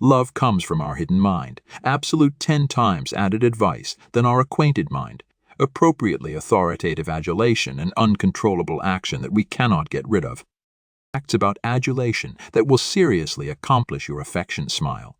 Love comes from our hidden mind, absolute 10 times added advice than our acquainted mind, appropriately authoritative adulation and uncontrollable action that we cannot get rid of. Facts about adulation that will seriously accomplish your affection smile.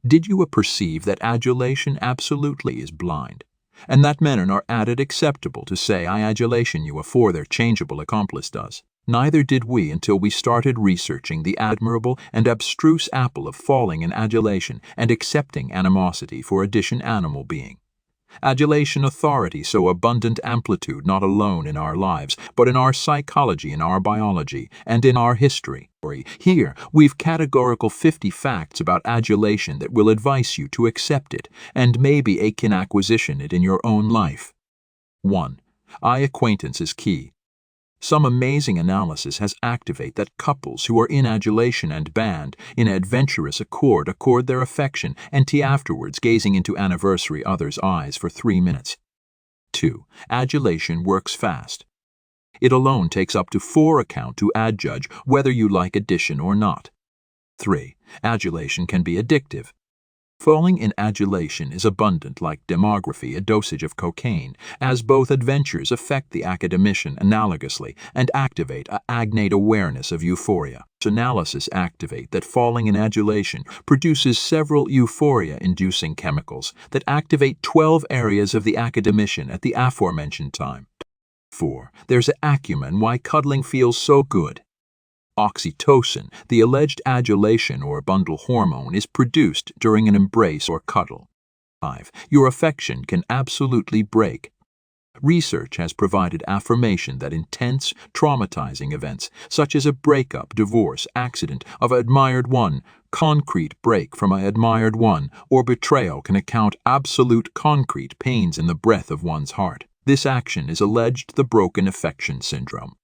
Did you perceive that adulation absolutely is blind, and that men are added acceptable to say I adulation you afore their changeable accomplice does? Neither did we until we started researching the admirable and abstruse apple of falling in adulation and accepting animosity for addition animal being. Adulation authority so abundant amplitude not alone in our lives, but in our psychology, in our biology, and in our history. Here, we've categorical 50 facts about adulation that will advise you to accept it, and maybe a can acquisition it in your own life. 1. Eye acquaintance is key. Some amazing analysis has activate that couples who are in adulation and band, in adventurous accord their affection, and afterwards gazing into anniversary others' eyes for 3 minutes. 2. Adulation works fast. It alone takes up to 4 account to adjudge whether you like addition or not. 3. Adulation can be addictive. Falling in adulation is abundant like demography, a dosage of cocaine, as both adventures affect the academician analogously and activate a agnate awareness of euphoria. Analysis activate that falling in adulation produces several euphoria-inducing chemicals that activate 12 areas of the academician at the aforementioned time. 4. There's an acumen why cuddling feels so good. Oxytocin, the alleged adulation or bundle hormone, is produced during an embrace or cuddle. 5. Your affection can absolutely break. Research has provided affirmation that intense, traumatizing events, such as a breakup, divorce, accident of an admired one, concrete break from an admired one, or betrayal can account absolute concrete pains in the breath of one's heart. This action is alleged the broken affection syndrome.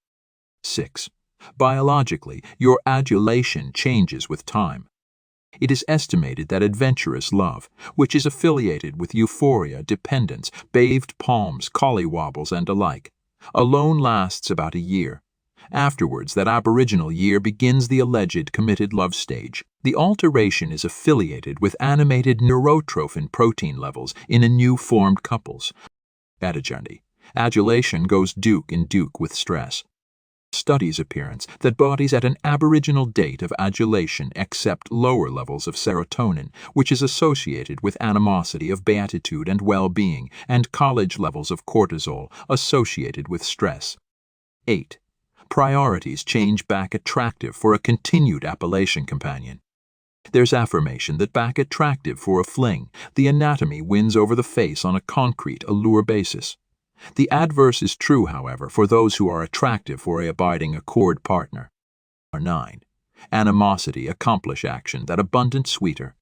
6. Biologically, your adulation changes with time. It is estimated that adventurous love, which is affiliated with euphoria, dependence, bathed palms, collywobbles, and alike, alone lasts about a year. Afterwards, that aboriginal year begins the alleged committed love stage. The alteration is affiliated with animated neurotrophin protein levels in a new formed couples. Adulation goes duke in duke with stress. Studies appearance that bodies at an aboriginal date of adulation accept lower levels of serotonin, which is associated with animosity of beatitude and well-being, and college levels of cortisol associated with stress. 8. Priorities change back attractive for a continued appellation companion. There's affirmation that back attractive for a fling, the anatomy wins over the face on a concrete allure basis. The adverse is true, however, for those who are attractive for a abiding accord partner. 9. Animosity accomplish action that abundant sweeter.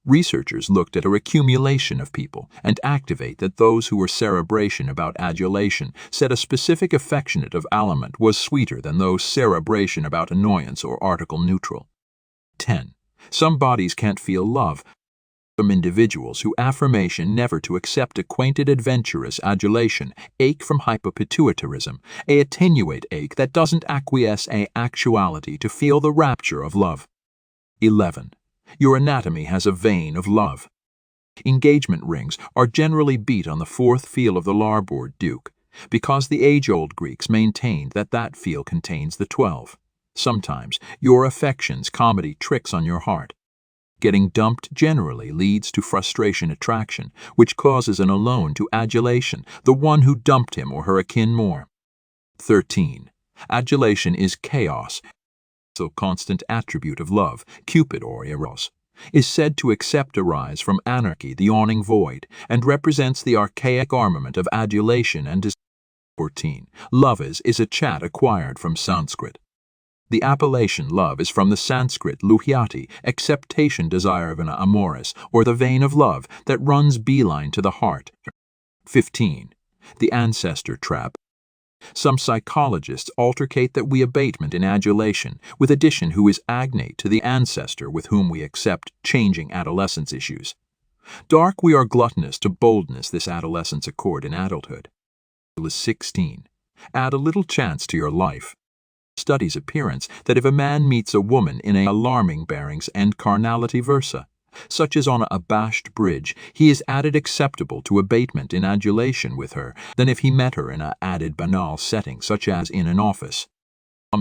Researchers looked at a accumulation of people and activate that those who were cerebration about adulation said a specific affectionate of aliment was sweeter than those cerebration about annoyance or article neutral. 10. Some bodies can't feel love. Some individuals who affirmation never to accept acquainted adventurous adulation ache from hypopituitarism, a attenuate ache that doesn't acquiesce a actuality to feel the rapture of love. 11. Your anatomy has a vein of love. Engagement rings are generally beat on the 4th feel of the larboard duke, because the age-old Greeks maintained that that feel contains the 12. Sometimes your affection's comedy tricks on your heart. Getting dumped generally leads to frustration attraction, which causes an alone to adulation, the one who dumped him or her akin more. 13. Adulation is chaos, so constant attribute of love, Cupid or Eros, is said to accept arise from anarchy, the yawning void, and represents the archaic armament of adulation and desire. 14. Love is a chat acquired from Sanskrit. The appellation love is from the Sanskrit luhyati, acceptation desire of an amoris, or the vein of love that runs beeline to the heart. 15. The ancestor trap. Some psychologists altercate that we abatement in adulation, with addition who is agnate to the ancestor with whom we accept changing adolescence issues. Dark we are gluttonous to boldness this adolescence accord in adulthood. 16. Add a little chance to your life. Studies appearance that if a man meets a woman in a alarming bearings and carnality versa, such as on a abashed bridge, he is added acceptable to abatement in adulation with her than if he met her in a added banal setting such as in an office.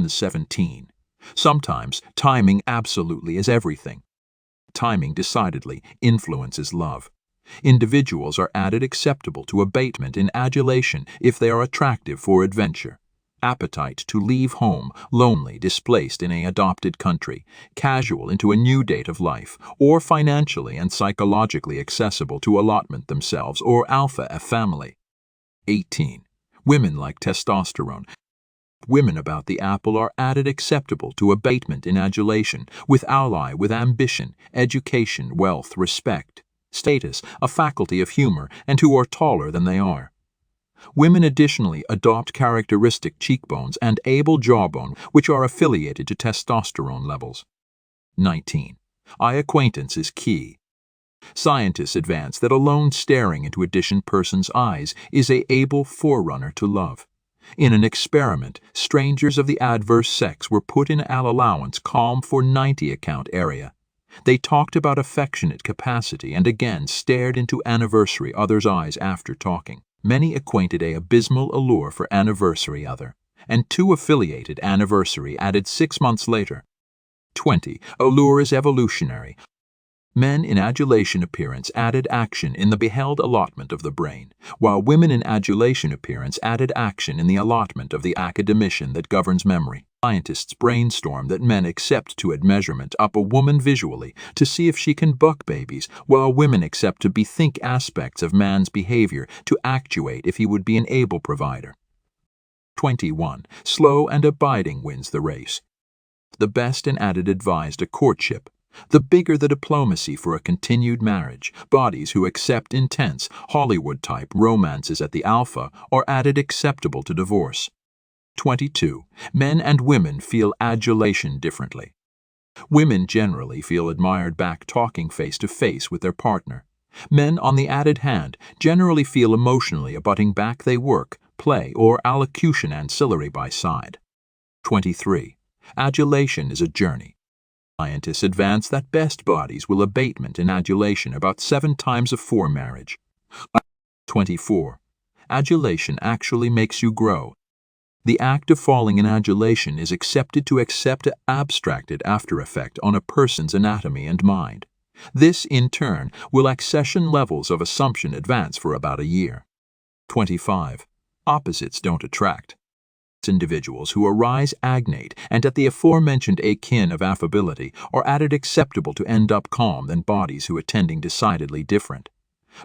17. Sometimes timing absolutely is everything. Timing decidedly influences love. Individuals are added acceptable to abatement in adulation if they are attractive for adventure. Appetite to leave home, lonely, displaced in a adopted country, casual into a new date of life, or financially and psychologically accessible to allotment themselves or alpha a family. 18. Women like testosterone. Women about the apple are added acceptable to abatement in adulation, with ally with ambition, education, wealth, respect, status, a faculty of humor, and who are taller than they are. Women additionally adopt characteristic cheekbones and able jawbone which are affiliated to testosterone levels. 19. Eye acquaintance is key. Scientists advance that alone staring into a distant person's eyes is an able forerunner to love. In an experiment, strangers of the adverse sex were put in allowance calm for 90 account area. They talked about affectionate capacity and again stared into anniversary other's eyes after talking. Many acquainted a abysmal allure for anniversary other, and two affiliated anniversary added 6 months later. 20. Allure is evolutionary. Men in adulation appearance added action in the beheld allotment of the brain, while women in adulation appearance added action in the allotment of the academician that governs memory. Scientists brainstorm that men accept to add measurement up a woman visually to see if she can buck babies, while women accept to bethink aspects of man's behavior to actuate if he would be an able provider. 21. Slow and abiding wins the race. The best and added advised a courtship. The bigger the diplomacy for a continued marriage, bodies who accept intense, Hollywood-type romances at the alpha are added acceptable to divorce. 22. Men and women feel adulation differently. Women generally feel admired back talking face-to-face with their partner. Men, on the added hand, generally feel emotionally abutting back they work, play, or allocution ancillary by side. 23. Adulation is a journey. Scientists advance that best bodies will abatement in adulation about 7 times afore marriage. 24. Adulation actually makes you grow. The act of falling in adulation is accepted to accept an abstracted after effect on a person's anatomy and mind. This, in turn, will accession levels of assumption advance for about a year. 25. Opposites don't attract. Individuals who arise agnate and at the aforementioned akin of affability are added acceptable to end up calm than bodies who attending decidedly different.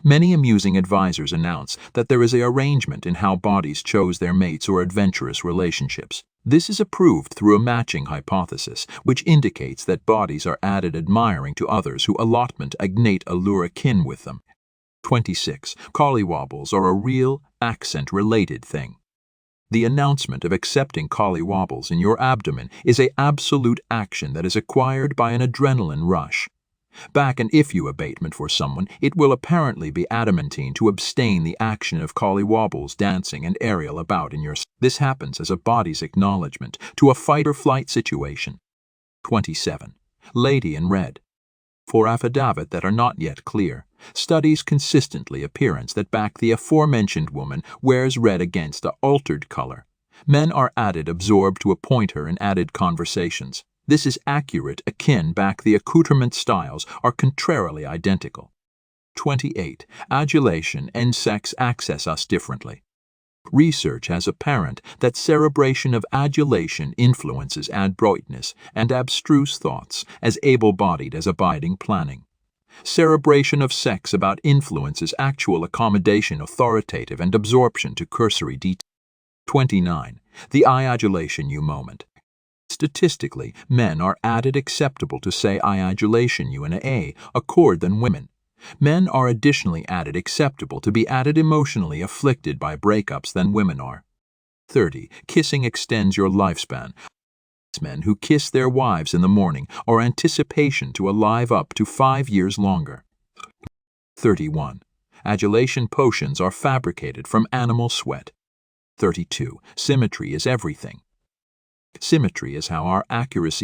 Many amusing advisors announce that there is an arrangement in how bodies chose their mates or adventurous relationships. This is approved through a matching hypothesis, which indicates that bodies are added admiring to others who allotment agnate allure akin with them. 26. Collywobbles are a real, accent-related thing. The announcement of accepting collywobbles in your abdomen is an absolute action that is acquired by an adrenaline rush. Back and if you abatement for someone, it will apparently be adamantine to abstain the action of collywobbles dancing and aerial about in your. This happens as a body's acknowledgement to a fight-or-flight situation. 27. Lady in red. For affidavit that are not yet clear, studies consistently appearance that back the aforementioned woman wears red against a altered color. Men are added absorbed to appoint her in added conversations. This is accurate akin back the accoutrement styles are contrarily identical. 28. Adulation and sex access us differently. Research has apparent that cerebration of adulation influences adroitness and abstruse thoughts as able-bodied as abiding planning. Cerebration of sex about influences actual accommodation authoritative and absorption to cursory detail. 29. The I adulation you moment. Statistically, men are added acceptable to say I adulation you in a accord than women. Men are additionally added acceptable to be added emotionally afflicted by breakups than women are. 30. Kissing extends your lifespan. Men who kiss their wives in the morning are anticipation to alive up to 5 years longer. 31. Adulation potions are fabricated from animal sweat. 32. Symmetry is everything. Symmetry is how our accuracy